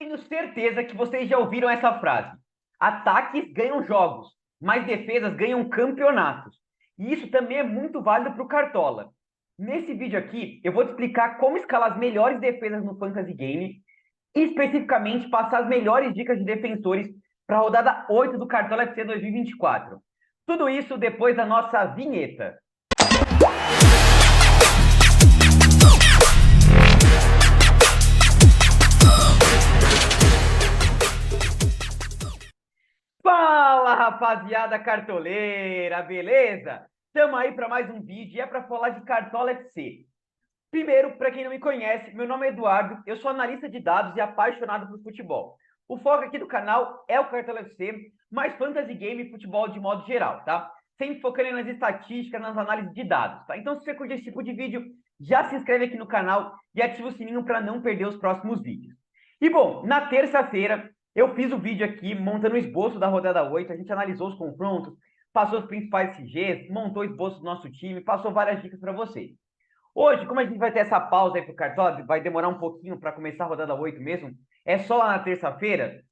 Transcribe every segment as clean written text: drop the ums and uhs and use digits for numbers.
Tenho certeza que vocês já ouviram essa frase. Ataques ganham jogos, mas defesas ganham campeonatos. E isso também é muito válido para o Cartola. Nesse vídeo aqui, eu vou te explicar como escalar as melhores defesas no Fantasy Game e especificamente passar as melhores dicas de defensores para a rodada 8 do Cartola FC 2024. Tudo isso depois da nossa vinheta. Fala, rapaziada cartoleira, beleza? Estamos aí para mais um vídeo e é para falar de Cartola FC. Primeiro, para quem não me conhece, meu nome é Eduardo, eu sou analista de dados e apaixonado por futebol. O foco aqui do canal é o Cartola FC, mais fantasy game e futebol de modo geral, tá? Sempre focando nas estatísticas, nas análises de dados, tá? Então, se você curte esse tipo de vídeo, já se inscreve aqui no canal e ativa o sininho para não perder os próximos vídeos. E bom, na terça-feira, eu fiz o vídeo aqui montando o esboço da rodada 8, a gente analisou os confrontos, passou os principais CGs, montou o esboço do nosso time, passou várias dicas para vocês. Hoje, como a gente vai ter essa pausa aí pro Cartola, vai demorar um pouquinho para começar a rodada 8 mesmo, é só lá na terça-feira,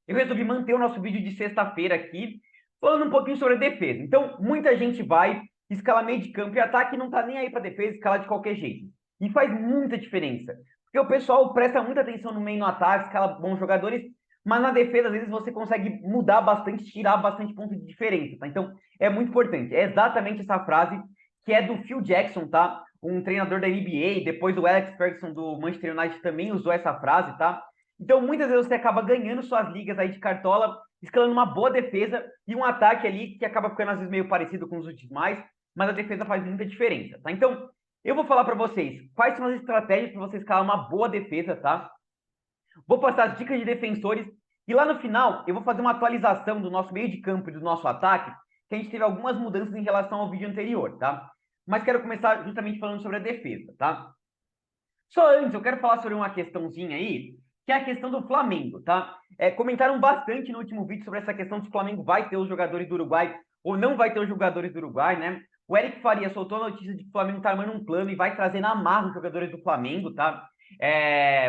eu resolvi manter o nosso vídeo de sexta-feira aqui, falando um pouquinho sobre a defesa. Então, muita gente vai escalar meio de campo e ataque e não tá nem aí para defesa, escalar de qualquer jeito. E faz muita diferença, porque o pessoal presta muita atenção no meio no ataque, escala bons jogadores, mas na defesa, às vezes, você consegue mudar bastante, tirar bastante ponto de diferença, tá? Então, é muito importante. É exatamente essa frase que é do Phil Jackson, tá? Um treinador da NBA, depois o Alex Ferguson do Manchester United também usou essa frase, tá? Então, muitas vezes você acaba ganhando suas ligas aí de cartola, escalando uma boa defesa e um ataque ali que acaba ficando às vezes meio parecido com os últimos mais, mas a defesa faz muita diferença, tá? Então, eu vou falar para vocês quais são as estratégias para você escalar uma boa defesa, tá? Vou passar as dicas de defensores e lá no final eu vou fazer uma atualização do nosso meio de campo e do nosso ataque, que a gente teve algumas mudanças em relação ao vídeo anterior, tá? Mas quero começar justamente falando sobre a defesa, tá? Só antes, eu quero falar sobre uma questãozinha aí, que é a questão do Flamengo, tá? Comentaram bastante no último vídeo sobre essa questão se o Flamengo vai ter os jogadores do Uruguai ou não vai ter os jogadores do Uruguai, né? O Eric Faria soltou a notícia de que o Flamengo tá armando um plano e vai trazer na marra os jogadores do Flamengo, tá?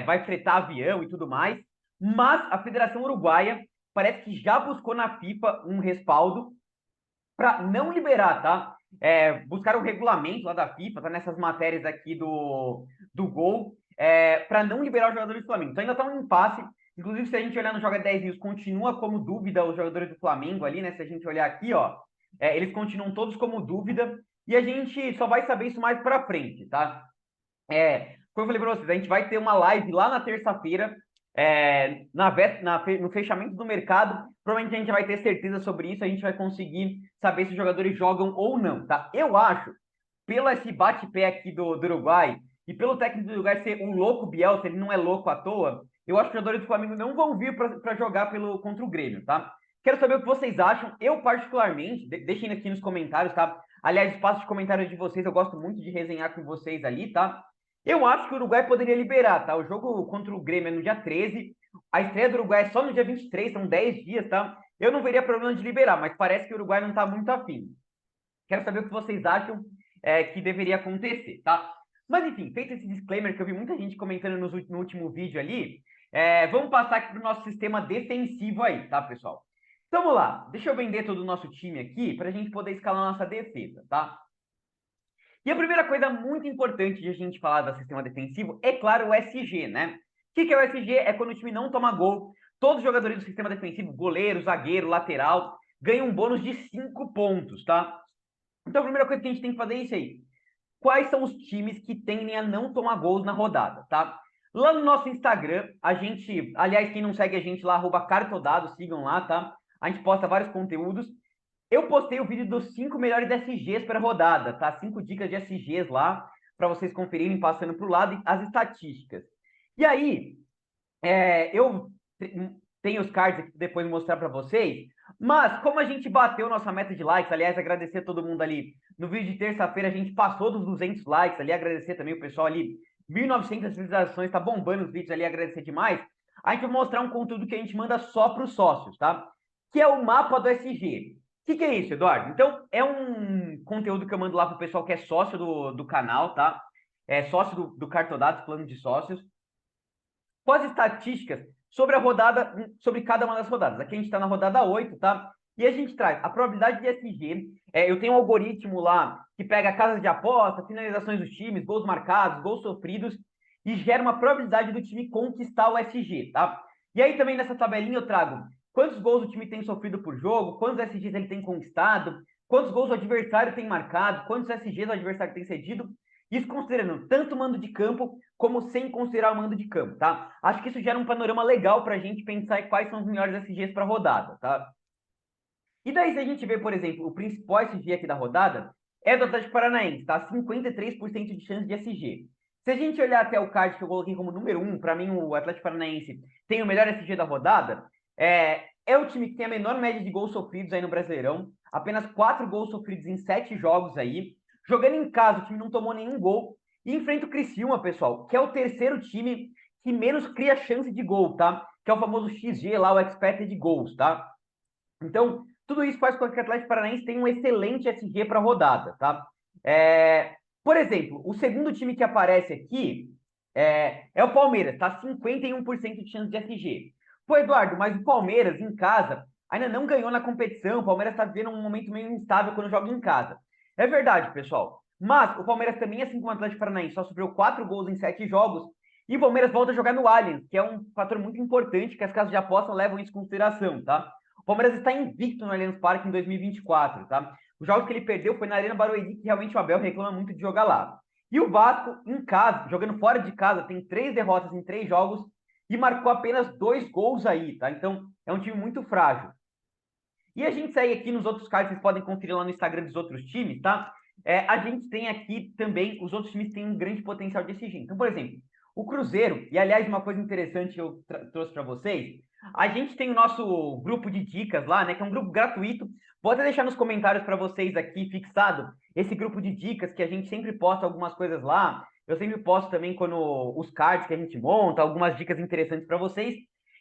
Vai fretar avião e tudo mais. Mas a Federação Uruguaia parece que já buscou na FIFA um respaldo para não liberar, tá? Buscaram o regulamento lá da FIFA, tá nessas matérias aqui do Gol, para não liberar os jogadores do Flamengo. Então ainda tá um impasse. Inclusive, se a gente olhar no Joga 10 News, continua como dúvida os jogadores do Flamengo ali, né? Se a gente olhar aqui, ó, eles continuam todos como dúvida e a gente só vai saber isso mais para frente, tá? Como eu falei para vocês, a gente vai ter uma live lá na terça-feira, no fechamento do mercado. Provavelmente a gente vai ter certeza sobre isso, a gente vai conseguir saber se os jogadores jogam ou não, tá? Eu acho, pelo esse bate-pé aqui do Uruguai, e pelo técnico do Uruguai ser um louco Bielsa, ele não é louco à toa, eu acho que os jogadores do Flamengo não vão vir para jogar contra o Grêmio, tá? Quero saber o que vocês acham. Eu, particularmente, deixem aqui nos comentários, tá? Aliás, espaço de comentários de vocês, eu gosto muito de resenhar com vocês ali, tá? Eu acho que o Uruguai poderia liberar, tá? O jogo contra o Grêmio é no dia 13, a estreia do Uruguai é só no dia 23, são 10 dias, tá? Eu não veria problema de liberar, mas parece que o Uruguai não tá muito afim. Quero saber o que vocês acham que deveria acontecer, tá? Mas enfim, feito esse disclaimer que eu vi muita gente comentando no último vídeo ali, vamos passar aqui para o nosso sistema defensivo aí, tá, pessoal? Então vamos lá, deixa eu vender todo o nosso time aqui para a gente poder escalar a nossa defesa, tá? E a primeira coisa muito importante de a gente falar do sistema defensivo é, claro, o SG, né? O que é o SG? É quando o time não toma gol. Todos os jogadores do sistema defensivo, goleiro, zagueiro, lateral, ganham um bônus de 5 pontos, tá? Então a primeira coisa que a gente tem que fazer é isso aí. Quais são os times que tendem a não tomar gols na rodada, tá? Lá no nosso Instagram, a gente, aliás, quem não segue a gente lá, @cartodado, sigam lá, tá? A gente posta vários conteúdos. Eu postei o vídeo dos 5 melhores SGs para a rodada, tá? 5 dicas de SGs lá, para vocês conferirem passando para o lado, e as estatísticas. E aí, eu tenho os cards aqui depois mostrar para vocês, mas como a gente bateu nossa meta de likes, aliás, agradecer a todo mundo ali, no vídeo de terça-feira a gente passou dos 200 likes ali, agradecer também o pessoal ali, 1.900 visualizações, tá bombando os vídeos ali, agradecer demais. A gente vai mostrar um conteúdo que a gente manda só para os sócios, tá? Que é o mapa do SG. O que é isso, Eduardo? Então, é um conteúdo que eu mando lá pro pessoal que é sócio do canal, tá? É sócio do Cartodados, plano de sócios. com as estatísticas sobre a rodada, sobre cada uma das rodadas. Aqui a gente está na rodada 8, tá? E a gente traz a probabilidade de SG. Eu tenho um algoritmo lá que pega casas de aposta, finalizações dos times, gols marcados, gols sofridos, e gera uma probabilidade do time conquistar o SG, tá? E aí também nessa tabelinha eu trago quantos gols o time tem sofrido por jogo, quantos SGs ele tem conquistado, quantos gols o adversário tem marcado, quantos SGs o adversário tem cedido, isso considerando tanto o mando de campo como sem considerar o mando de campo, tá? Acho que isso gera um panorama legal para a gente pensar em quais são os melhores SGs para a rodada, tá? E daí, se a gente vê, por exemplo, o principal SG aqui da rodada é do Atlético Paranaense, tá? 53% de chance de SG. Se a gente olhar até o card que eu coloquei como número 1, para mim o Atlético Paranaense tem o melhor SG da rodada, é o time que tem a menor média de gols sofridos aí no Brasileirão, apenas 4 gols sofridos em 7 jogos aí. Jogando em casa, o time não tomou nenhum gol. E enfrenta o Criciúma, pessoal, que é o terceiro time que menos cria chance de gol, tá? Que é o famoso XG lá, o Expected Goals, tá? Então, tudo isso faz com que o Atlético Paranaense tenha um excelente SG para a rodada, tá? Por exemplo, o segundo time que aparece aqui é o Palmeiras, tá? 51% de chance de SG. Pô, Eduardo, mas o Palmeiras, em casa, ainda não ganhou na competição. O Palmeiras está vivendo um momento meio instável quando joga em casa. É verdade, pessoal. Mas o Palmeiras também, assim como o Atlético Paranaense, só sofreu 4 gols em 7 jogos. E o Palmeiras volta a jogar no Allianz, que é um fator muito importante que as casas de aposta levam isso em consideração, tá? O Palmeiras está invicto no Allianz Parque em 2024, tá? Os jogos que ele perdeu foi na Arena Barueri, que realmente o Abel reclama muito de jogar lá. E o Vasco, em casa, jogando fora de casa, tem 3 derrotas em 3 jogos e marcou apenas 2 gols aí, tá? Então, é um time muito frágil. E a gente segue aqui nos outros cards, vocês podem conferir lá no Instagram dos outros times, tá? A gente tem aqui também, os outros times têm um grande potencial de SG. Então, por exemplo, o Cruzeiro, e aliás, uma coisa interessante que eu trouxe para vocês, a gente tem o nosso grupo de dicas lá, né? Que é um grupo gratuito. Vou até deixar nos comentários para vocês aqui fixado esse grupo de dicas que a gente sempre posta algumas coisas lá. Eu sempre posto também quando os cards que a gente monta, algumas dicas interessantes para vocês.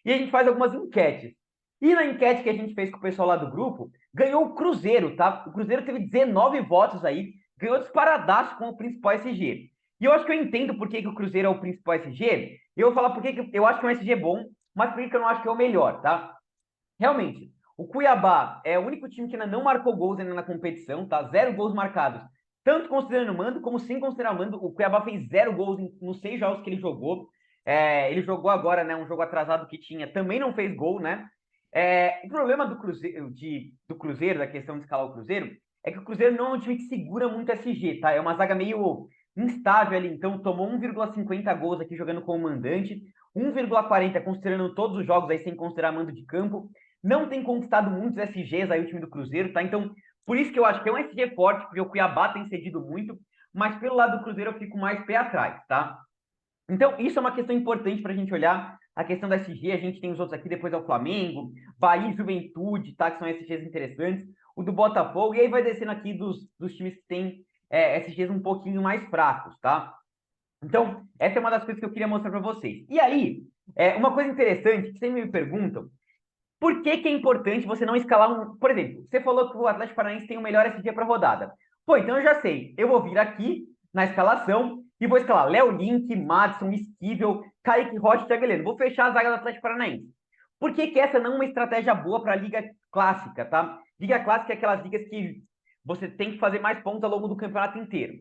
E a gente faz algumas enquetes. E na enquete que a gente fez com o pessoal lá do grupo, ganhou o Cruzeiro, tá? O Cruzeiro teve 19 votos aí, ganhou disparadaço com o principal SG. E eu acho que eu entendo por que, que o Cruzeiro é o principal SG. E eu vou falar por que eu acho que é um SG bom, mas por que eu não acho que é o melhor, tá? Realmente, o Cuiabá é o único time que ainda não marcou gols ainda na competição, tá? 0 gols marcados. Tanto considerando o mando, como sem considerar o mando. O Cuiabá fez 0 gols nos 6 jogos que ele jogou. Ele jogou agora, né? Um jogo atrasado que tinha, também não fez gol, né? O problema do Cruzeiro, da questão de escalar o Cruzeiro, é que o Cruzeiro não é um time que segura muito SG, tá? É uma zaga meio instável ali, então tomou 1,50 gols aqui jogando como mandante, 1,40 considerando todos os jogos aí sem considerar mando de campo, não tem conquistado muitos SGs aí o time do Cruzeiro, tá? Então, por isso que eu acho que é um SG forte, porque o Cuiabá tem cedido muito, mas pelo lado do Cruzeiro eu fico mais pé atrás, tá? Então, isso é uma questão importante para a gente olhar. A questão da SG, a gente tem os outros aqui, depois é o Flamengo, Bahia e Juventude, tá? Que são SGs interessantes. O do Botafogo, e aí vai descendo aqui dos times que tem SGs um pouquinho mais fracos, tá? Então, essa é uma das coisas que eu queria mostrar para vocês. E aí, uma coisa interessante que sempre me perguntam, por que que é importante você não escalar um... Por exemplo, você falou que o Atlético Paranaense tem o melhor SG para rodada. Pô, então eu já sei. Eu vou vir aqui na escalação e vou escalar Léo Link, Madison, Esquivel, Kaique Rocha e Thiago Heleno. Vou fechar a zaga do Atlético Paranaense. Por que que essa não é uma estratégia boa para a Liga Clássica, tá? Liga Clássica é aquelas ligas que você tem que fazer mais pontos ao longo do campeonato inteiro.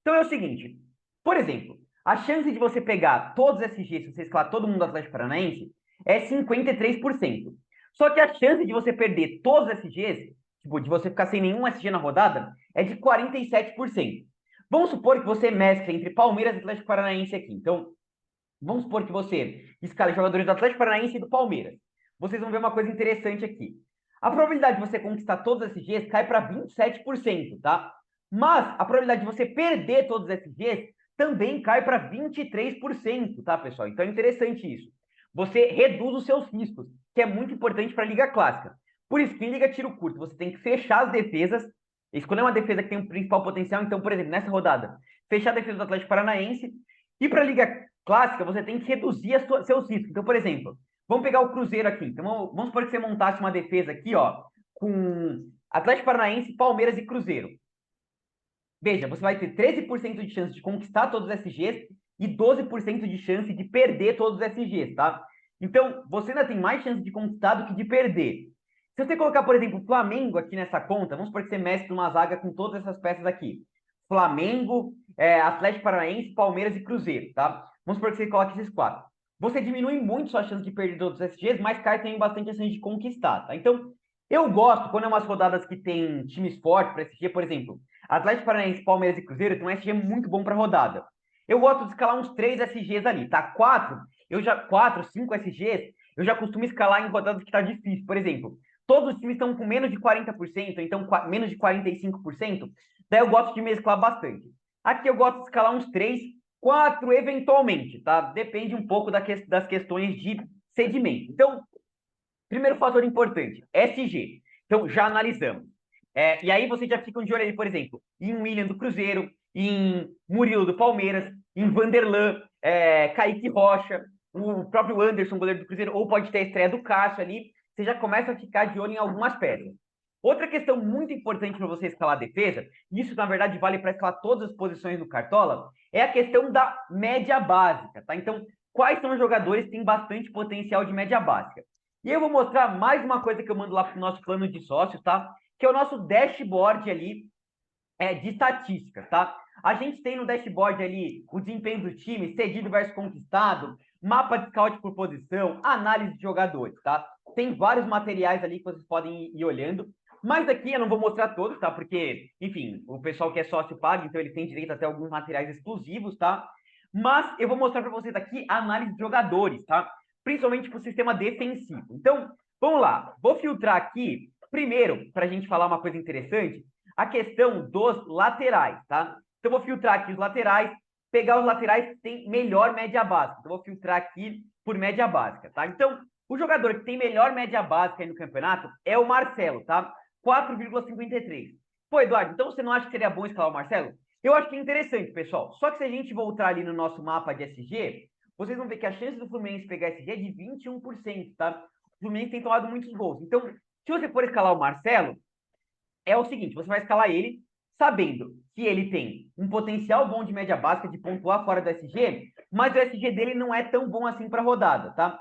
Então é o seguinte, por exemplo, a chance de você pegar todos os SGs, se você escalar todo mundo do Atlético Paranaense, é 53%. Só que a chance de você perder todos os SGs, tipo, de você ficar sem nenhum SG na rodada, é de 47%. Vamos supor que você mescle entre Palmeiras e Atlético Paranaense aqui. Então, vamos supor que você escale jogadores do Atlético Paranaense e do Palmeiras. Vocês vão ver uma coisa interessante aqui. A probabilidade de você conquistar todos os SGs cai para 27%, tá? Mas a probabilidade de você perder todos os SGs também cai para 23%, tá, pessoal? Então é interessante isso. Você reduz os seus riscos, que é muito importante para a Liga Clássica. Por isso que em Liga Tiro Curto, você tem que fechar as defesas, escolher uma defesa que tem um principal potencial. Então, por exemplo, nessa rodada, fechar a defesa do Atlético Paranaense. E para a Liga Clássica, você tem que reduzir seus riscos. Então, por exemplo, vamos pegar o Cruzeiro aqui. Então, vamos supor que você montasse uma defesa aqui, ó, com Atlético Paranaense, Palmeiras e Cruzeiro. Veja, você vai ter 13% de chance de conquistar todos os SGs e 12% de chance de perder todos os SGs, tá? Então, você ainda tem mais chance de conquistar do que de perder. Se você colocar, por exemplo, o Flamengo aqui nessa conta, vamos supor que você mestre uma zaga com todas essas peças aqui. Flamengo, Atlético Paranaense, Palmeiras e Cruzeiro, tá? Vamos supor que você coloque esses quatro. Você diminui muito sua chance de perder todos os SGs, mas cai também bastante a chance de conquistar, tá? Então, eu gosto, quando é umas rodadas que tem times fortes para SG, por exemplo, Atlético Paranaense, Palmeiras e Cruzeiro, tem um SG muito bom para rodada. Eu gosto de escalar uns 3 SGs ali, tá? 4, 5 SGs, eu já costumo escalar em rodadas que tá difícil. Por exemplo, todos os times estão com menos de 40%, então menos de 45%, daí eu gosto de mesclar bastante. Aqui eu gosto de escalar uns 3, 4 eventualmente, tá? Depende um pouco das questões de sedimento. Então, primeiro fator importante, SG. Então, já analisamos. E aí você já fica de olho ali, por exemplo, em William do Cruzeiro, em Murilo do Palmeiras, em Vanderlan, Kaique Rocha, o próprio Anderson, goleiro do Cruzeiro, ou pode ter a estreia do Cássio ali, você já começa a ficar de olho em algumas peças. Outra questão muito importante para você escalar a defesa, e isso na verdade vale para escalar todas as posições do Cartola, é a questão da média básica, tá? Então, quais são os jogadores que têm bastante potencial de média básica? E eu vou mostrar mais uma coisa que eu mando lá para o nosso plano de sócios, tá? Que é o nosso dashboard ali de estatísticas, tá? A gente tem no dashboard ali o desempenho do time, cedido versus conquistado, mapa de scout por posição, análise de jogadores, tá? Tem vários materiais ali que vocês podem ir olhando. Mas aqui eu não vou mostrar todos, tá? Porque, enfim, o pessoal que é sócio paga, então ele tem direito até alguns materiais exclusivos, tá? Mas eu vou mostrar para vocês aqui a análise de jogadores, tá? Principalmente para o sistema defensivo. Então, vamos lá. Vou filtrar aqui, primeiro, para a gente falar uma coisa interessante, a questão dos laterais, tá? Então, vou filtrar aqui os laterais, pegar os laterais que têm melhor média básica. Então, vou filtrar aqui por média básica, tá? Então, o jogador que tem melhor média básica aí no campeonato é o Marcelo, tá? 4,53. Pô, Eduardo, então você não acha que seria bom escalar o Marcelo? Eu acho que é interessante, pessoal. Só que se a gente voltar ali no nosso mapa de SG, vocês vão ver que a chance do Fluminense pegar SG é de 21%, tá? O Fluminense tem tomado muitos gols. Então, se você for escalar o Marcelo, é o seguinte, você vai escalar ele sabendo que ele tem um potencial bom de média básica, de pontuar fora do SG, mas o SG dele não é tão bom assim para rodada, tá?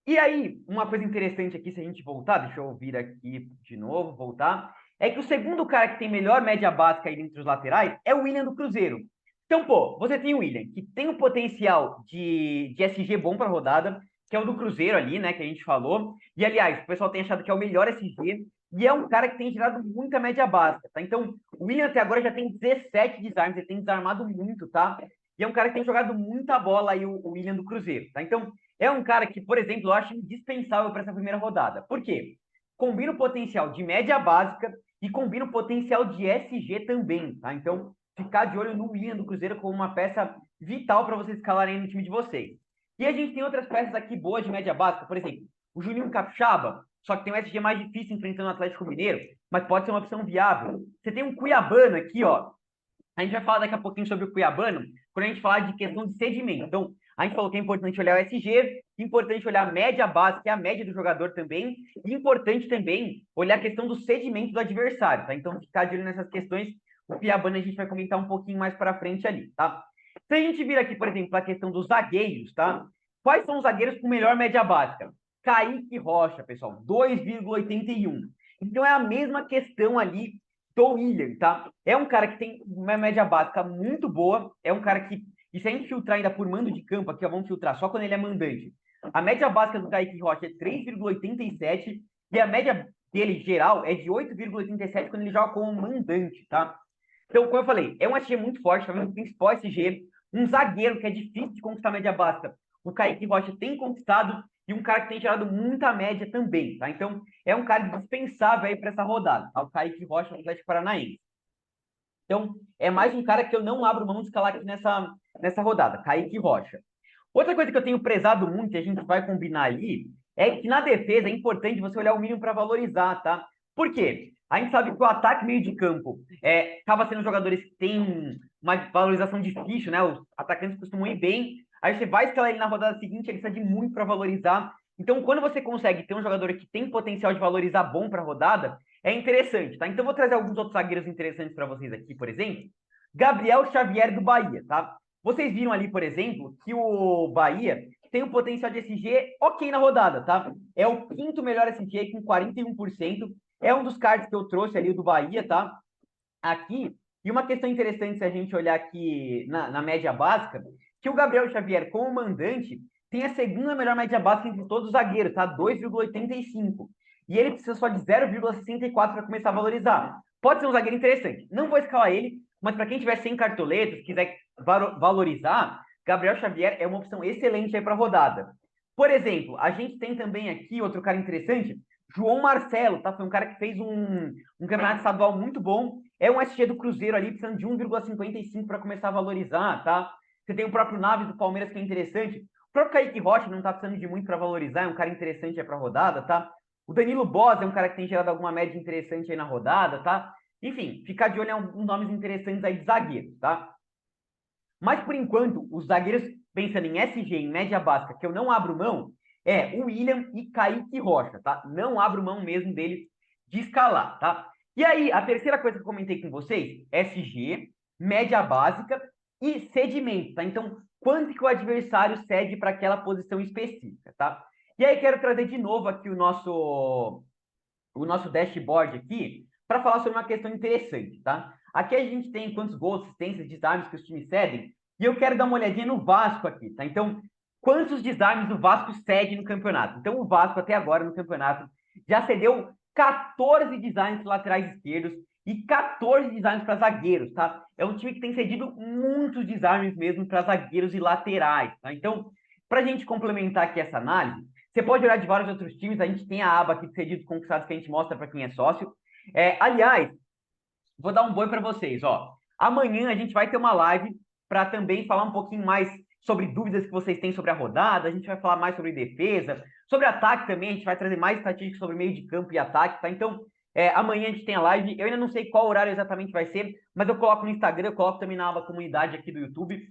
E aí, uma coisa interessante aqui, se a gente voltar, deixa eu vir aqui de novo, voltar, é que o segundo cara que tem melhor média básica aí entre os laterais é o William do Cruzeiro. Então, pô, você tem o William, que tem um potencial de SG bom para rodada, que é o do Cruzeiro ali, né, que a gente falou. E, aliás, o pessoal tem achado que é o melhor SG, e é um cara que tem gerado muita média básica, tá? Então, o William até agora já tem 17 desarmes, ele tem desarmado muito, tá? E é um cara que tem jogado muita bola aí, o William do Cruzeiro, tá? Então, é um cara que, por exemplo, eu acho indispensável para essa primeira rodada. Por quê? Combina o potencial de média básica e combina o potencial de SG também, tá? Então, ficar de olho no William do Cruzeiro como uma peça vital para vocês escalarem no time de vocês. E a gente tem outras peças aqui boas de média básica, por exemplo, o Juninho Capixaba, só que tem um SG mais difícil enfrentando o Atlético Mineiro, mas pode ser uma opção viável. Você tem um Cuiabano aqui, ó. A gente vai falar daqui a pouquinho sobre o Cuiabano, quando a gente falar de questão de sedimento. Então, a gente falou que é importante olhar o SG, importante olhar a média base, que é a média do jogador também, e importante também olhar a questão do sedimento do adversário, tá? Então, ficar de olho nessas questões, o Cuiabano a gente vai comentar um pouquinho mais para frente ali, tá? Se a gente vir aqui, por exemplo, a questão dos zagueiros, tá? Quais são os zagueiros com melhor média básica? Kaique Rocha, pessoal, 2,81. Então, é a mesma questão ali do William, tá? É um cara que tem uma média básica muito boa, é um cara que, e se a gente filtrar ainda por mando de campo aqui, ó, vamos filtrar só quando ele é mandante. A média básica do Kaique Rocha é 3,87 e a média dele geral é de 8,87 quando ele joga como mandante, tá? Então, como eu falei, é um SG muito forte, talvez o principal SG, um zagueiro que é difícil de conquistar a média básica. O Kaique Rocha tem conquistado e um cara que tem gerado muita média também, tá? Então, é um cara dispensável aí para essa rodada, tá? O Kaique Rocha, do Atlético Paranaense. Então, é mais um cara que eu não abro mão de escalar aqui nessa rodada, Kaique Rocha. Outra coisa que eu tenho prezado muito, e a gente vai combinar ali, é que na defesa é importante você olhar o mínimo para valorizar, tá? Por quê? A gente sabe que o ataque meio de campo acaba sendo jogadores que têm uma valorização difícil, né? Os atacantes costumam ir bem. Aí você vai escalar ele na rodada seguinte, ele precisa de muito para valorizar. Então, quando você consegue ter um jogador que tem potencial de valorizar bom para a rodada, é interessante, tá? Então, vou trazer alguns outros zagueiros interessantes para vocês aqui, por exemplo. Gabriel Xavier do Bahia, tá? Vocês viram ali, por exemplo, que o Bahia tem um potencial de SG ok na rodada, tá? É o quinto melhor SG com 41%. É um dos cards que eu trouxe ali do Bahia, tá? Aqui. E uma questão interessante, se a gente olhar aqui na média básica, que o Gabriel Xavier, como mandante, tem a segunda melhor média básica entre todos os zagueiros, tá? 2,85. E ele precisa só de 0,64 para começar a valorizar. Pode ser um zagueiro interessante. Não vou escalar ele, mas para quem tiver sem cartoletas, quiser valorizar, Gabriel Xavier é uma opção excelente aí para a rodada. Por exemplo, a gente tem também aqui outro cara interessante, João Marcelo, tá? Foi um cara que fez um campeonato estadual muito bom. É um SG do Cruzeiro ali, precisando de 1,55 para começar a valorizar, tá? Você tem o próprio Naves do Palmeiras, que é interessante. O próprio Kaique Rocha não tá precisando de muito para valorizar, é um cara interessante aí para rodada, tá? O Danilo Boz é um cara que tem gerado alguma média interessante aí na rodada, tá? Enfim, ficar de olho em alguns nomes interessantes aí de zagueiros, tá? Mas, por enquanto, os zagueiros, pensando em SG, em média básica, que eu não abro mão, é o William e Kaique Rocha, tá? Não abro mão mesmo deles de escalar, tá? E aí, a terceira coisa que eu comentei com vocês, SG, média básica e cedimento, tá? Então, quanto que o adversário cede para aquela posição específica, tá? E aí, quero trazer de novo aqui o nosso dashboard aqui para falar sobre uma questão interessante, tá? Aqui a gente tem quantos gols, assistências, desarmes que os times cedem, e eu quero dar uma olhadinha no Vasco aqui, tá? Então, quantos desarmes o Vasco cede no campeonato? Então, o Vasco até agora no campeonato já cedeu 14 desarmes para laterais esquerdos e 14 desarmes para zagueiros, tá? É um time que tem cedido muitos desarmes mesmo para zagueiros e laterais, tá? Então, para a gente complementar aqui essa análise, você pode olhar de vários outros times, a gente tem a aba aqui de cedidos conquistados que a gente mostra para quem é sócio. Aliás, vou dar um boi para vocês, ó. Amanhã a gente vai ter uma live para também falar um pouquinho mais sobre dúvidas que vocês têm sobre a rodada, a gente vai falar mais sobre defesa, sobre ataque também, a gente vai trazer mais estatísticas sobre meio de campo e ataque, tá? Então, amanhã a gente tem a live, eu ainda não sei qual horário exatamente vai ser, mas eu coloco no Instagram, eu coloco também na aba comunidade aqui do YouTube.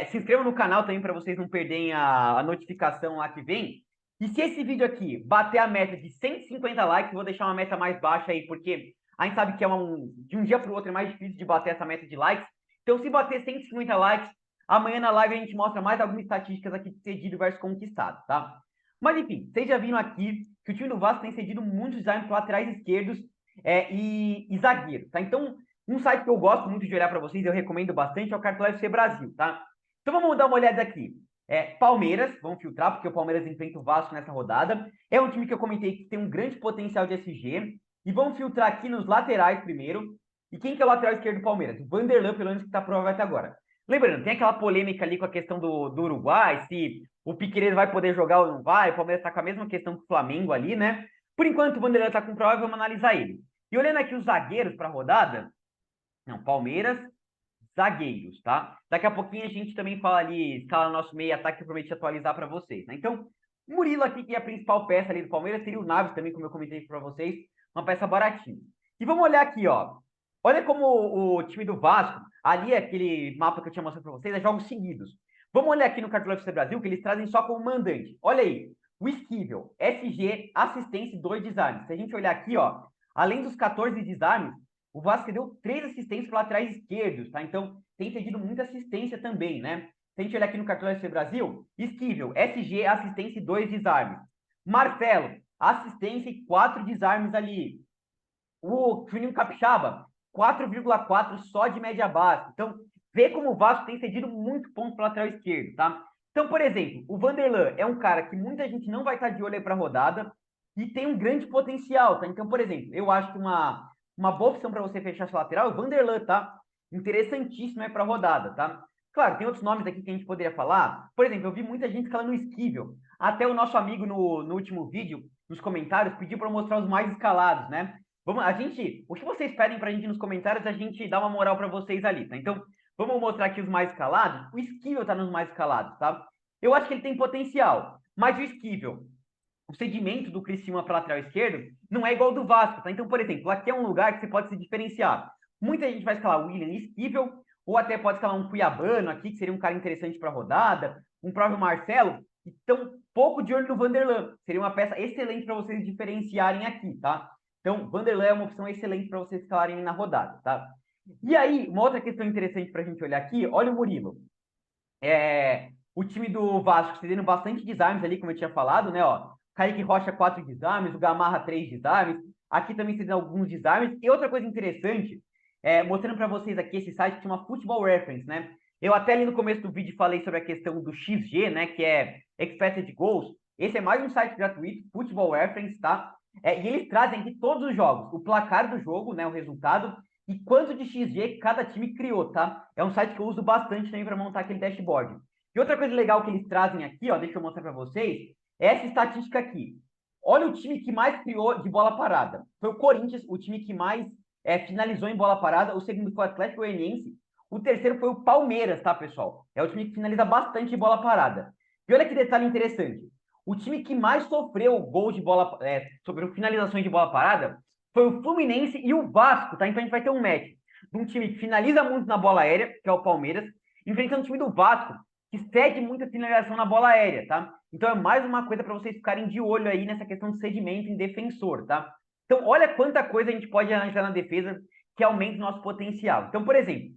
Se inscrevam no canal também para vocês não perderem a notificação lá que vem. E se esse vídeo aqui bater a meta de 150 likes, vou deixar uma meta mais baixa aí, porque a gente sabe que de um dia para o outro é mais difícil de bater essa meta de likes. Então, se bater 150 likes, amanhã na live a gente mostra mais algumas estatísticas aqui de cedido versus conquistado, tá? Mas enfim, vocês já viram aqui que o time do Vasco tem cedido muitos designs para laterais esquerdos e zagueiros, tá? Então, um site que eu gosto muito de olhar para vocês, eu recomendo bastante, é o Cartola FC Brasil, tá? Então vamos dar uma olhada aqui. Palmeiras, vamos filtrar, porque o Palmeiras enfrenta o Vasco nessa rodada. É um time que eu comentei que tem um grande potencial de SG. E vamos filtrar aqui nos laterais primeiro. E quem que é o lateral esquerdo do Palmeiras? O Vanderlan, pelo menos que está provável até agora. Lembrando, tem aquela polêmica ali com a questão do Uruguai, se o Piquerez vai poder jogar ou não vai. O Palmeiras está com a mesma questão que o Flamengo ali, né? Por enquanto, o Vanderlan está com prova, vamos analisar ele. E olhando aqui os zagueiros para a rodada, não, Palmeiras, zagueiros, tá? Daqui a pouquinho a gente também fala ali, escala nosso meio ataque que eu prometi atualizar para vocês, né? Então, Murilo aqui, que é a principal peça ali do Palmeiras, seria o Naves também, como eu comentei para vocês, uma peça baratinha. E vamos olhar aqui, ó. Olha como o time do Vasco, ali aquele mapa que eu tinha mostrado para vocês, é jogos seguidos. Vamos olhar aqui no Cartola FC Brasil, que eles trazem só como mandante. Olha aí, o Esquivel, SG, assistência e 2 desarmes. Se a gente olhar aqui, ó, além dos 14 desarmes, o Vasco deu 3 assistências para laterais esquerdos, tá? Então, tem cedido muita assistência também, né? Se a gente olhar aqui no Cartola FC Brasil, Esquivel, SG, assistência e 2 desarmes. Marcelo, assistência e 4 desarmes ali. O Juninho Capixaba, 4,4 só de média baixa. Então, vê como o Vasco tem cedido muito ponto para lateral esquerdo, tá? Então, por exemplo, o Vanderlan é um cara que muita gente não vai estar de olho aí para a rodada e tem um grande potencial, tá? Então, por exemplo, eu acho que uma boa opção para você fechar essa lateral é o Vanderlan, tá? Interessantíssimo é para a rodada, tá? Claro, tem outros nomes aqui que a gente poderia falar. Por exemplo, eu vi muita gente escalando o Esquivel. Até o nosso amigo no último vídeo, nos comentários, pediu para mostrar os mais escalados, né? O que vocês pedem pra gente nos comentários, a gente dá uma moral para vocês ali, tá? Então, vamos mostrar aqui os mais escalados. O Esquivel tá nos mais escalados, tá? Eu acho que ele tem potencial, mas o Esquivel, o segmento do Criciúma para lateral esquerdo não é igual ao do Vasco, tá? Então, por exemplo, aqui é um lugar que você pode se diferenciar. Muita gente vai escalar o William Esquivel, ou até pode escalar um Cuiabano aqui, que seria um cara interessante para rodada, um próprio Marcelo, então pouco de olho no Vanderlan. Seria uma peça excelente para vocês diferenciarem aqui, tá? Então, Vanderlan é uma opção excelente para vocês escalarem na rodada, tá? E aí, uma outra questão interessante para a gente olhar aqui, olha o Murilo. O time do Vasco cedendo bastante desarmes ali, como eu tinha falado, né? Ó, Kaique Rocha, 4 desarmes, o Gamarra, 3 desarmes. Aqui também cedendo alguns desarmes. E outra coisa interessante, mostrando para vocês aqui esse site que chama Football Reference, né? Eu até ali no começo do vídeo falei sobre a questão do XG, né? Que é Expected Goals. Esse é mais um site gratuito, Football Reference, tá? E eles trazem aqui todos os jogos, o placar do jogo, né? O resultado, e quanto de XG cada time criou, tá? É um site que eu uso bastante também para montar aquele dashboard. E outra coisa legal que eles trazem aqui, ó, deixa eu mostrar para vocês, é essa estatística aqui. Olha o time que mais criou de bola parada. Foi o Corinthians, o time que mais finalizou em bola parada. O segundo foi o Atlético Goianiense. O terceiro foi o Palmeiras, tá, pessoal? É o time que finaliza bastante em bola parada. E olha que detalhe interessante. O time que mais sofreu gols de bola, sofreu finalizações de bola parada foi o Fluminense e o Vasco, tá? Então a gente vai ter um match de um time que finaliza muito na bola aérea, que é o Palmeiras, enfrentando o time do Vasco, que cede muita finalização na bola aérea, tá? Então é mais uma coisa para vocês ficarem de olho aí nessa questão de cedimento em defensor, tá? Então olha quanta coisa a gente pode analisar na defesa que aumenta o nosso potencial. Então, por exemplo,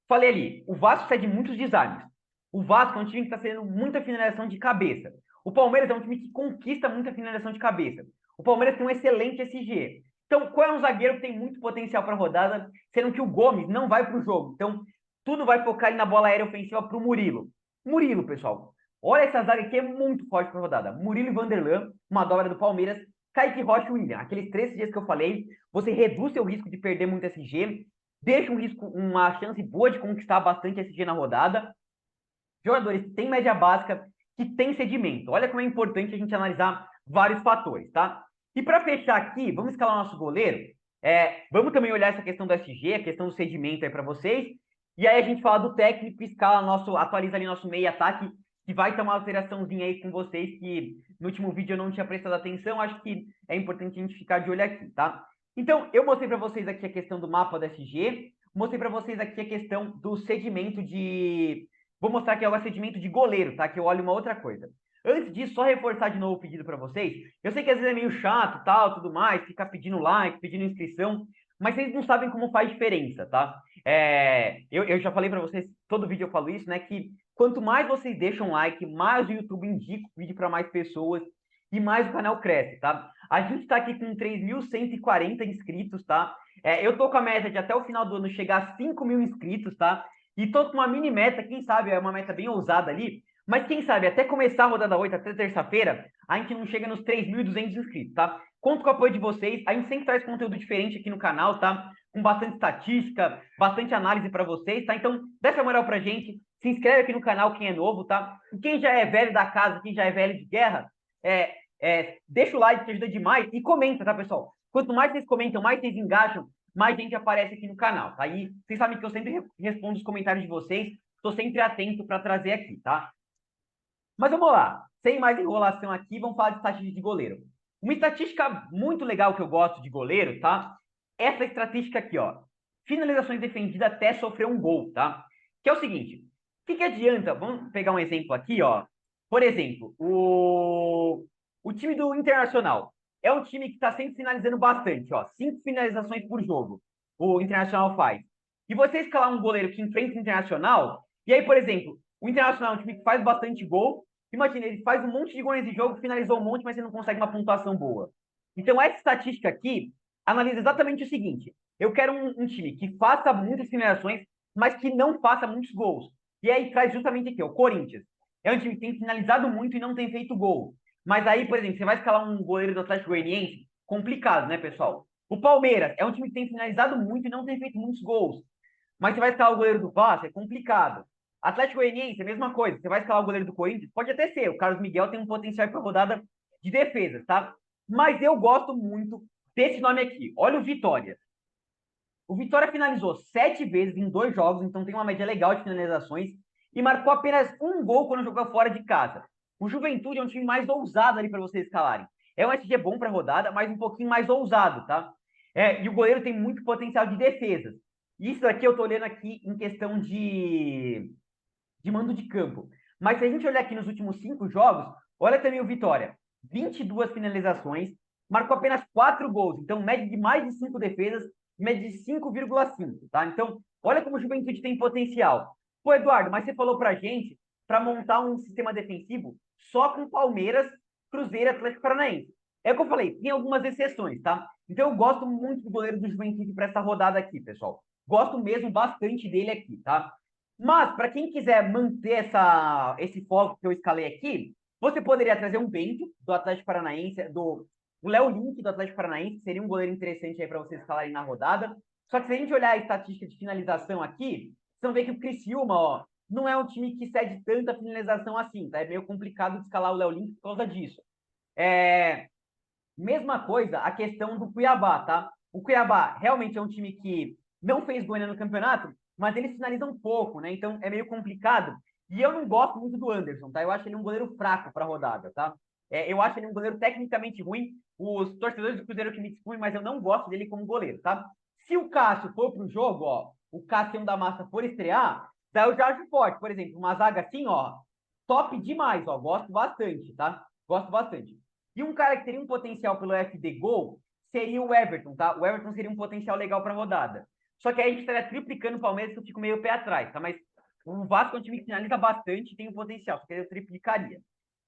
falei ali, o Vasco cede muitos desarmes. O Vasco é um time que está cedendo muita finalização de cabeça. O Palmeiras é um time que conquista muita finalização de cabeça. O Palmeiras tem um excelente SG. Então, qual é um zagueiro que tem muito potencial para a rodada, sendo que o Gomes não vai para o jogo? Então, tudo vai focar ali na bola aérea ofensiva para o Murilo. Murilo, pessoal. Olha essa zaga aqui, é muito forte para a rodada. Murilo e Vanderlan, uma dobra do Palmeiras. Kaique Rocha e William. Aqueles 3 dias que eu falei, você reduz seu risco de perder muito SG, deixa uma chance boa de conquistar bastante SG na rodada. Jogadores que têm média básica, que têm sedimento. Olha como é importante a gente analisar vários fatores, tá? E para fechar aqui, vamos escalar o nosso goleiro. Vamos também olhar essa questão do SG, a questão do sedimento aí para vocês. E aí a gente fala do técnico, escala atualiza ali nosso meio ataque, que vai ter uma alteraçãozinha aí com vocês, que no último vídeo eu não tinha prestado atenção, acho que é importante a gente ficar de olho aqui, tá? Então, eu mostrei para vocês aqui a questão do mapa do SG, mostrei para vocês aqui a questão do sedimento de... Vou mostrar aqui o sedimento de goleiro, tá? Que eu olho uma outra coisa. Antes disso, só reforçar de novo o pedido para vocês. Eu sei que às vezes é meio chato, tal, tudo mais, ficar pedindo like, pedindo inscrição, mas vocês não sabem como faz diferença, tá? Eu já falei para vocês, todo vídeo eu falo isso, né? Que quanto mais vocês deixam like, mais o YouTube indica o vídeo para mais pessoas e mais o canal cresce, tá? A gente está aqui com 3.140 inscritos, tá? Eu tô com a meta de até o final do ano chegar a 5.000 inscritos, tá? E tô com uma mini meta, quem sabe é uma meta bem ousada ali, mas quem sabe até começar a rodada 8, até terça-feira, a gente não chega nos 3.200 inscritos, tá? Conto com o apoio de vocês, a gente sempre traz conteúdo diferente aqui no canal, tá? Com bastante estatística, bastante análise para vocês, tá? Então, dá essa moral pra gente, se inscreve aqui no canal quem é novo, tá? E quem já é velho da casa, quem já é velho de guerra, deixa o like que ajuda demais e comenta, tá, pessoal? Quanto mais vocês comentam, mais vocês engajam, mais gente aparece aqui no canal, tá? E vocês sabem que eu sempre respondo os comentários de vocês, estou sempre atento para trazer aqui, tá? Mas vamos lá, sem mais enrolação aqui, vamos falar de estatística de goleiro. Uma estatística muito legal que eu gosto de goleiro, tá? Essa estatística aqui, ó. Finalizações defendidas até sofrer um gol, tá? Que é o seguinte, o que adianta? Vamos pegar um exemplo aqui, ó. Por exemplo, o time do Internacional é um time que está sempre finalizando bastante, ó. 5 finalizações por jogo o Internacional faz. E você escalar um goleiro que enfrenta o Internacional, e aí, por exemplo, o Internacional é um time que faz bastante gol. Imagina, ele faz um monte de gols nesse jogo, finalizou um monte, mas ele não consegue uma pontuação boa. Então, essa estatística aqui analisa exatamente o seguinte. Eu quero um time que faça muitas finalizações, mas que não faça muitos gols. E aí traz justamente aqui, ó, o Corinthians. É um time que tem finalizado muito e não tem feito gol. Mas aí, por exemplo, você vai escalar um goleiro do Atlético Goianiense, complicado, né, pessoal? O Palmeiras é um time que tem finalizado muito e não tem feito muitos gols. Mas você vai escalar o goleiro do Vasco, é complicado. Atlético Goianiense, a mesma coisa. Você vai escalar o goleiro do Corinthians, pode até ser. O Carlos Miguel tem um potencial para rodada de defesa, tá? Mas eu gosto muito desse nome aqui. Olha o Vitória. O Vitória finalizou 7 vezes em 2 jogos, então tem uma média legal de finalizações e marcou apenas um gol quando jogou fora de casa. O Juventude é um time mais ousado ali para vocês escalarem. É um SG bom para rodada, mas um pouquinho mais ousado, tá? E o goleiro tem muito potencial de defesas. Isso daqui eu tô olhando aqui em questão de mando de campo. Mas se a gente olhar aqui nos últimos 5 jogos, olha também o Vitória. 22 finalizações, marcou apenas 4 gols. Então, média de mais de 5 defesas, média de 5,5, tá? Então, olha como o Juventude tem potencial. Pô, Eduardo, mas você falou pra gente para montar um sistema defensivo só com Palmeiras, Cruzeiro e Atlético Paranaense. É o que eu falei, tem algumas exceções, tá? Então eu gosto muito do goleiro do Juventude para essa rodada aqui, pessoal. Gosto mesmo bastante dele aqui, tá? Mas, para quem quiser manter esse foco que eu escalei aqui, você poderia trazer um Bento, do Atlético Paranaense, o Léo Link, do Atlético Paranaense, seria um goleiro interessante aí para vocês escalarem na rodada. Só que se a gente olhar a estatística de finalização aqui, vocês vão ver que o Criciúma, ó, não é um time que cede tanta finalização assim, tá? É meio complicado de escalar o Léo Link por causa disso. Mesma coisa a questão do Cuiabá, tá? O Cuiabá realmente é um time que não fez gol no campeonato, mas eles finalizam um pouco, né? Então é meio complicado. E eu não gosto muito do Anderson, tá? Eu acho ele um goleiro fraco para a rodada, tá? Eu acho ele um goleiro tecnicamente ruim. Os torcedores do Cruzeiro que me desculpem, mas eu não gosto dele como goleiro, tá? Se o Cássio for pro jogo, ó, o Cássio da Massa for estrear, daí eu já acho forte. Por exemplo, uma zaga assim, ó, top demais, ó. Gosto bastante, tá? Gosto bastante. E um cara que teria um potencial pelo FD Gol seria o Everton, tá? O Everton seria um potencial legal para a rodada. Só que aí a gente estaria triplicando o Palmeiras, que eu fico meio pé atrás, tá? Mas o Vasco é um time que finaliza bastante e tem um potencial, só que eu triplicaria.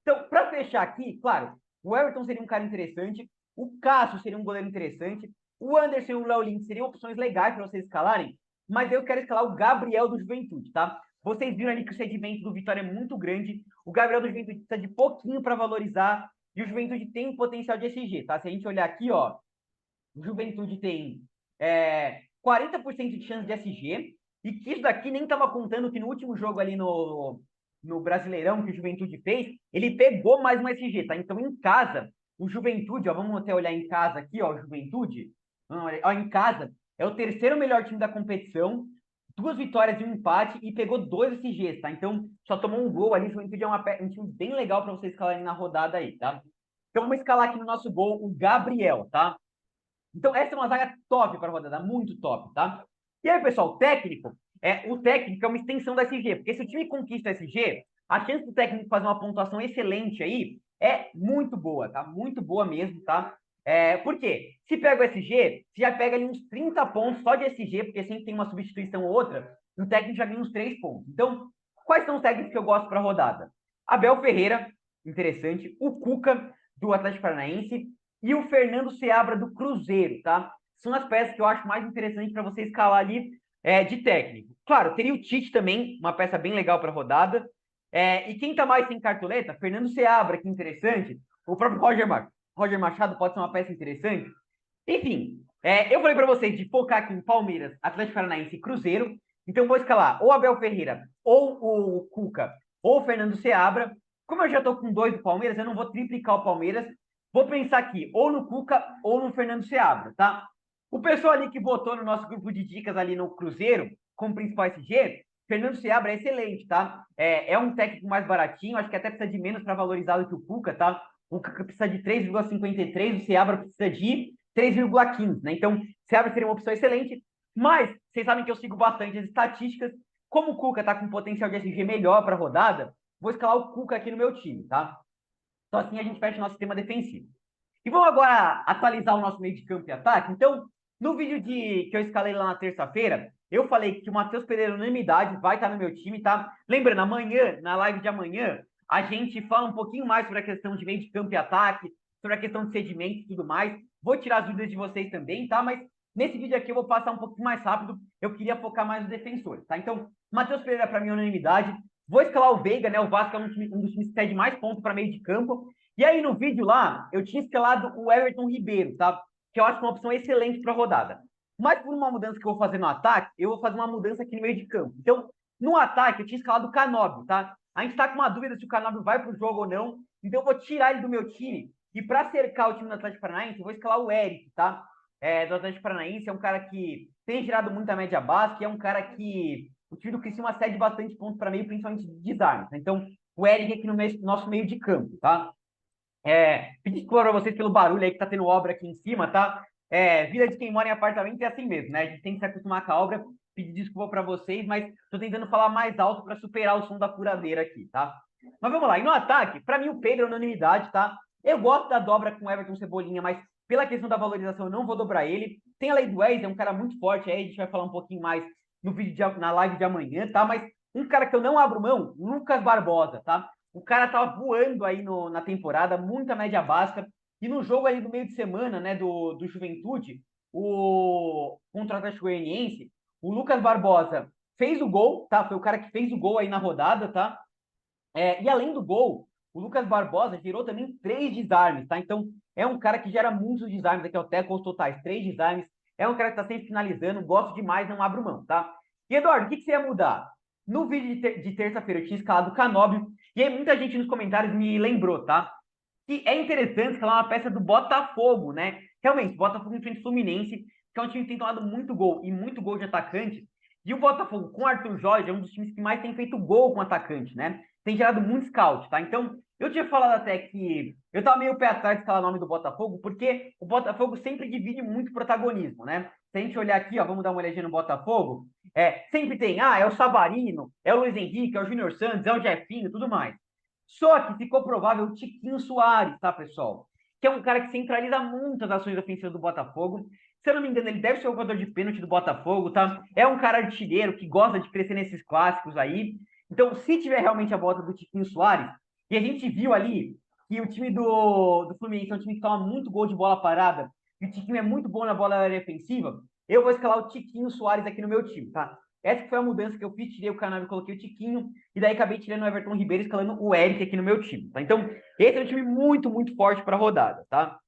Então, para fechar aqui, claro, o Everton seria um cara interessante, o Cássio seria um goleiro interessante, o Anderson e o Léo Lins seriam opções legais para vocês escalarem, mas eu quero escalar o Gabriel do Juventude, tá? Vocês viram ali que o cedimento do Vitória é muito grande, o Gabriel do Juventude precisa de pouquinho para valorizar, e o Juventude tem um potencial de SG, tá? Se a gente olhar aqui, ó, o Juventude tem 40% de chance de SG, e que isso daqui nem estava contando que no último jogo ali no Brasileirão que o Juventude fez, ele pegou mais um SG, tá? Então, em casa, o Juventude, ó, vamos até olhar em casa aqui, ó, o Juventude, ó, em casa, é o terceiro melhor time da competição, 2 vitórias e um empate, e pegou 2 SGs, tá? Então, só tomou um gol ali, o Juventude é um time bem legal para vocês escalarem na rodada aí, tá? Então, vamos escalar aqui no nosso gol o Gabriel, tá? Então, essa é uma zaga top para a rodada, muito top, tá? E aí, pessoal, o técnico é uma extensão da SG, porque se o time conquista a SG, a chance do técnico fazer uma pontuação excelente aí é muito boa, tá? Muito boa mesmo, tá? Por quê? Se pega o SG, você já pega ali uns 30 pontos só de SG, porque sempre tem uma substituição ou outra, e o técnico já ganha uns 3 pontos. Então, quais são os técnicos que eu gosto para a rodada? Abel Ferreira, interessante. O Cuca, do Atlético Paranaense e o Fernando Seabra do Cruzeiro, tá? São as peças que eu acho mais interessantes para você escalar ali de técnico. Claro, teria o Tite também, uma peça bem legal para a rodada. E quem tá mais sem cartoleta? Fernando Seabra, que interessante. O próprio Roger Machado pode ser uma peça interessante. Enfim, eu falei para vocês de focar aqui em Palmeiras, Atlético Paranaense e Cruzeiro. Então vou escalar ou Abel Ferreira, ou o Cuca, ou o Fernando Seabra. Como eu já estou com 2 do Palmeiras, eu não vou triplicar o Palmeiras. Vou pensar aqui, ou no Cuca ou no Fernando Seabra, tá? O pessoal ali que votou no nosso grupo de dicas ali no Cruzeiro, como principal SG, Fernando Seabra é excelente, tá? É um técnico mais baratinho, acho que até precisa de menos para valorizar do que o Cuca, tá? O Cuca precisa de 3,53, o Seabra precisa de 3,15, né? Então, Seabra seria uma opção excelente, mas vocês sabem que eu sigo bastante as estatísticas. Como o Cuca tá com potencial de SG melhor para a rodada, vou escalar o Cuca aqui no meu time, tá? Então, assim a gente fecha o nosso sistema defensivo. E vamos agora atualizar o nosso meio de campo e ataque. Então, no vídeo que eu escalei lá na terça-feira, eu falei que o Matheus Pereira, unanimidade, vai estar no meu time, tá? Lembrando, amanhã, na live de amanhã, a gente fala um pouquinho mais sobre a questão de meio de campo e ataque, sobre a questão de sedimento e tudo mais. Vou tirar as dúvidas de vocês também, tá? Mas nesse vídeo aqui eu vou passar um pouquinho mais rápido. Eu queria focar mais nos defensores, tá? Então, Matheus Pereira, para mim, é unanimidade. Vou escalar o Veiga, né? O Vasco é um dos times que cede mais pontos para meio de campo. E aí, no vídeo lá, eu tinha escalado o Everton Ribeiro, tá? Que eu acho uma opção excelente para a rodada. Mas por uma mudança que eu vou fazer no ataque, eu vou fazer uma mudança aqui no meio de campo. Então, no ataque, eu tinha escalado o Canóbio, tá? A gente tá com uma dúvida se o Canóbio vai pro jogo ou não. Então, eu vou tirar ele do meu time. E para cercar o time do Atlético Paranaense, eu vou escalar o Eric, tá? Do Atlético Paranaense. É um cara que tem girado muito a média básica. É um cara que o time do Criciúma cede bastante pontos para meio, principalmente de desarme. Tá? Então, o Eric aqui no nosso meio de campo, tá? Pedir desculpa para vocês pelo barulho aí que tá tendo obra aqui em cima, tá? Vida de quem mora em apartamento é assim mesmo, né? A gente tem que se acostumar com a obra. Pedir desculpa para vocês, mas tô tentando falar mais alto para superar o som da furadeira aqui, tá? Mas vamos lá. E no ataque, para mim o Pedro é unanimidade, tá? Eu gosto da dobra com o Everton Cebolinha, mas pela questão da valorização eu não vou dobrar ele. Tem a Lei do Ex, é um cara muito forte, aí a gente vai falar um pouquinho mais no vídeo na live de amanhã, tá? Mas Um cara que eu não abro mão, Lucas Barbosa, tá? O cara tava voando aí na temporada, muita média básica. E no jogo aí do meio de semana, né, do Juventude, contra o Atlético Goianiense, o Lucas Barbosa fez o gol, tá? Foi o cara que fez o gol aí na rodada, tá? E além do gol, o Lucas Barbosa gerou também 3 desarmes, tá? Então, é um cara que gera muitos desarmes aqui, até com os totais, 3 desarmes. É um cara que tá sempre finalizando, gosto demais, não abro mão, tá? E, Eduardo, o que você ia mudar? No vídeo de terça-feira eu tinha escalado o Canóbio, e aí muita gente nos comentários me lembrou, tá? Que é interessante que ela é uma peça do Botafogo, né? Realmente, Botafogo em frente ao Fluminense, que é um time que tem tomado muito gol e muito gol de atacante. E o Botafogo com o Arthur Jorge é um dos times que mais tem feito gol com atacante, né? Tem gerado muito scout, tá? Então, eu tinha falado até que eu tava meio pé atrás de escalar o nome do Botafogo, porque o Botafogo sempre divide muito protagonismo, né? Se a gente olhar aqui, ó, vamos dar uma olhadinha no Botafogo, sempre tem, é o Savarino, é o Luiz Henrique, é o Júnior Santos, é o Jefinho, tudo mais. Só que ficou provável o Tiquinho Soares, tá, pessoal? Que é um cara que centraliza muitas ações ofensivas do Botafogo. Se eu não me engano, ele deve ser o jogador de pênalti do Botafogo, tá? É um cara artilheiro que gosta de crescer nesses clássicos aí. Então, se tiver realmente a volta do Tiquinho Soares, e a gente viu ali que o time do Fluminense é um time que toma muito gol de bola parada, e o Tiquinho é muito bom na bola defensiva, eu vou escalar o Tiquinho Soares aqui no meu time, tá? Essa foi a mudança que eu fiz, tirei o canal e coloquei o Tiquinho, e daí acabei tirando o Everton Ribeiro e escalando o Eric aqui no meu time, tá? Então, esse é um time muito, muito forte para a rodada, tá?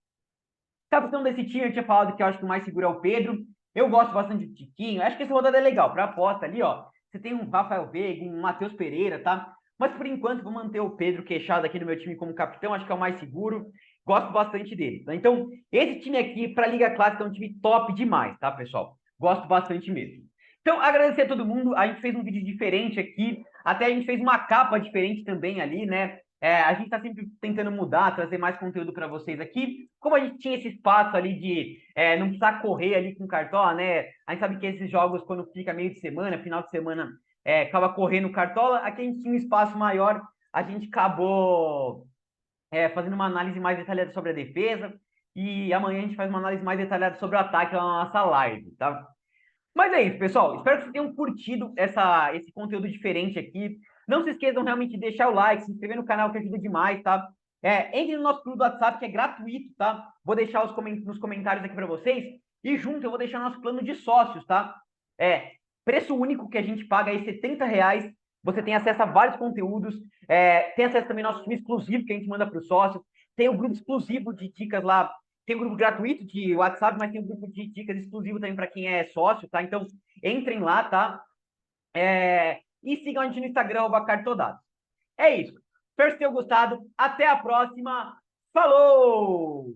Capitão desse time, eu tinha falado que eu acho que o mais seguro é o Pedro. Eu gosto bastante do Tiquinho. Acho que essa rodada é legal. Para aposta ali, ó. Você tem um Rafael Veiga, um Matheus Pereira, tá? Mas por enquanto, vou manter o Pedro Queixado aqui no meu time como capitão. Acho que é o mais seguro. Gosto bastante dele. Tá? Então, esse time aqui, para a Liga Clássica, é um time top demais, tá, pessoal? Gosto bastante mesmo. Então, agradecer a todo mundo. A gente fez um vídeo diferente aqui. Até a gente fez uma capa diferente também ali, né? A gente está sempre tentando mudar, trazer mais conteúdo para vocês aqui. Como a gente tinha esse espaço ali de não precisar correr ali com cartola, né? A gente sabe que esses jogos, quando fica meio de semana, final de semana, acaba correndo cartola. Aqui a gente tinha um espaço maior, a gente acabou fazendo uma análise mais detalhada sobre a defesa. E amanhã a gente faz uma análise mais detalhada sobre o ataque lá na nossa live, tá? Mas é isso, pessoal. Espero que vocês tenham curtido esse conteúdo diferente aqui. Não se esqueçam realmente de deixar o like, se inscrever no canal, que ajuda demais, tá? Entre no nosso grupo do WhatsApp, que é gratuito, tá? Vou deixar nos comentários aqui para vocês. E junto eu vou deixar nosso plano de sócios, tá? Preço único que a gente paga aí, R$ 70. Você tem acesso a vários conteúdos. Tem acesso também ao nosso time exclusivo que a gente manda para os sócios. Tem o grupo exclusivo de dicas lá, tem um grupo gratuito de WhatsApp, mas tem um grupo de dicas exclusivo também para quem é sócio, tá? Então, entrem lá, tá? E sigam a gente no Instagram, Cartodados. É isso. Espero que tenham gostado. Até a próxima. Falou!